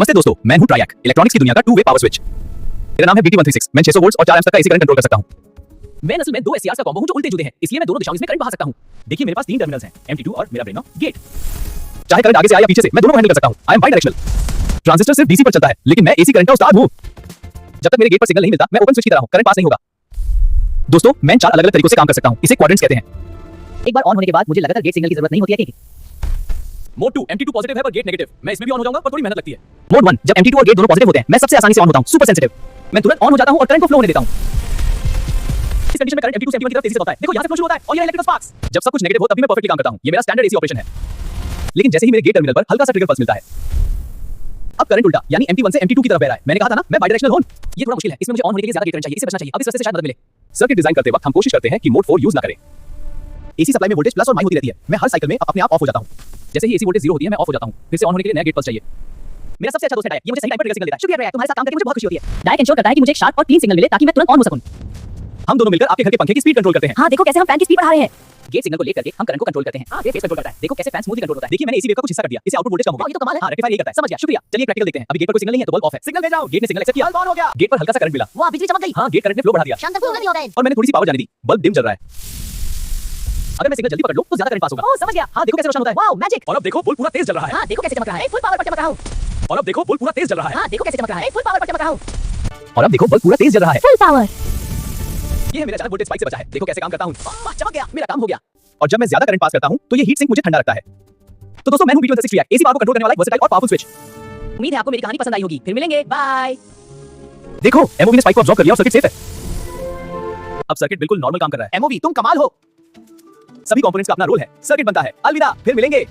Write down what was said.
नमस्ते दोस्तों, मैं हूं ट्रायक, इलेक्ट्रॉनिक्स की दुनिया का टू वे पावर स्विच। मेरा नाम है BT136। मैं 600 वोल्ट्स और 4 एम्प्स तक का एसी करंट कंट्रोल कर सकता हूं। मैं असल में दो SCRs का कॉम्बो हूं जो उल्टे जुड़े हैं, इसलिए मैं दोनों दिशाओं में करंट बहा सकता हूं। देखिए मेरे पास 3 टर्मिनल्स हैं, MT2 और मेरा ब्रेन गेट। चाहे करंट आगे से आए या पीछे से, मैं दोनों को हैंडल कर सकता हूं। I am by directional. Transistor सिर्फ डीसी पर चलता है, लेकिन मैं एसी करंट का उस्ताद हूं। जब तक मेरे गेट पर सिग्नल नहीं मिलता, मैं ओपन स्विच की तरह हूं, करंट पास नहीं होगा। दोस्तों, मैं 4 अलग-अलग तरीकों से काम कर सकता हूं। इसे क्वाड्रेंट्स कहते हैं। एक बार ऑन होने के बाद मुझे लगातार गेट सिग्नल की जरूरत नहीं होती है। मोड 2 MT2 पॉजिटिव है पर गेट नेगेटिव। मैं इसमें भी ऑन हो जाऊंगा पर थोड़ी मेहनत लगती है। मोड 1 जब MT2 और गेट दोनों पॉजिटिव होते हैं, मैं सबसे आसानी से ऑन होता हूं, सुपर सेंसिटिव। मैं तुरंत ऑन हो जाता हूं और करंट को फ्लो होने देता हूं। इस कंडीशन में करंट MT2 से MT1 की तरफ तेजी से होता है। देखो यहां से फ्लो शुरू होता है और ये इलेक्ट्रिकल स्पार्क्स। जब सब कुछ नेगेटिव हो तब भी मैं परफेक्टली काम करता हूं। ये मेरा स्टैंडर्ड एसी ऑपरेशन है। लेकिन जैसे ही मेरे गेट टर्मिनल पर हल्का सा ट्रिगर पल्स मिलता है, अब करंट उल्टा यानी MT1 से MT2 की तरफ बह रहा है। मैंने कहा था ना, मैं बाइडायरेक्शनल हूं। ये थोड़ा मुश्किल है, इसमें मुझे ऑन होने के लिए ज्यादा गेट करंट चाहिए, इससे बचना चाहिए। अब इस रास्ते से शायद मदद मिले। सर्किट डिजाइन करते वक्त हम कोशिश करते हैं कि मोड 4 यूज ना करें। एसी सप्लाई में वोल्टेज प्लस और माइनस होती रहती है। मैं हर साइकिल में अपने आप ऑफ हो जाता हूं। जैसे ही एसी वोल्टेज 0 होती है, मैं ऑफ हो जाता हूं। फिर से ऑन होने के लिए नया गेट पल्स चाहिए। मेरा सबसे अच्छा दोस्त है डायक, ये मुझे सही टाइम पर ट्रिगर सिग्नल देता है। शुक्रिया डायक, तुम्हारे साथ काम करके मुझे बहुत खुशी होती है। डायक इंश्योर करता है कि मुझे एक शार्प और क्लीन सिग्नल मिले ताकि मैं तुरंत ऑन हो सकूं। हम दोनों मिलकर आपके घर के पंखे की स्पीड कंट्रोल करते हैं। हाँ देखो कैसे हम फैन की स्पीड बढ़ा रहे हैं। गेट सिग्नल को लेकर के हम करंट को कंट्रोल करते हैं। हाँ ये फेस कंट्रोल करता है। देखो कैसे फैन स्मूथली कंट्रोल होता है। देखिए मैंने एसी वेव का कुछ हिस्सा कर दिया, इससे आउटपुट वोल्टेज कम होगा। ये तो कमाल है। हां रेक्टिफायर ये करता है। समझ गया, शुक्रिया। चलिए प्रैक्टिकल देखते हैं। अभी गेट पर कोई सिग्नल नहीं है तो बल्ब ऑफ है। सिग्नल भेजाओ। गेट ने सिग्नल एक्सेप्ट किया, बल्ब ऑन हो गया। गेट पर हल्का सा करंट मिला। वाह बिजली चमक गई। हां गेट करंट ने फ्लो बढ़ा दिया शानदार फ्लो हो रहा है। और मैंने थोड़ी सी पावर जाने दी। बल्ब डिम जल रहा है। अगर मैं सिग्नल जल्दी पकड़ लूं तो ज्यादा करंट पास होगा। ओह समझ गया। हां देखो कैसे रोशन होता है। Wow magic. और अब देखो बल्ब पूरा तेज जल रहा है। हाँ देखो कैसे चमक रहा है। फुल पावर पर चमक रहा हूँ। और अब देखो बल्ब पूरा तेज जल रहा है। हाँ देखो कैसे चमक रहा है। फुल पावर पर चमक रहा हूँ। और अब देखो बल्ब पूरा तेज जल रहा है। Full power. ये है मेरा अचानक वोल्टेज स्पाइक से बचा है। देखो कैसे काम करता हूं। वाह चमक गया। मेरा काम हो गया। और जब मैं ज्यादा करंट पास करता हूं तो ये हीट सिंक मुझे ठंडा रखता है। तो दोस्तों मैं हूं BT136 ट्रायक, एसी पावर को कंट्रोल करने वाला एक वर्सेटाइल और पावरफुल स्विच। उम्मीद है आपको मेरी कहानी पसंद आई होगी। फिर मिलेंगे। बाय। देखो MOV ने स्पाइक को अब्सॉर्ब कर लिया और सर्किट सेफ है। अब सर्किट बिल्कुल नॉर्मल काम कर रहा है। MOV तुम कमाल हो। सभी कंपोनेंट्स का अपना रोल है। सर्किट बनता है। अलविदा, फिर मिलेंगे।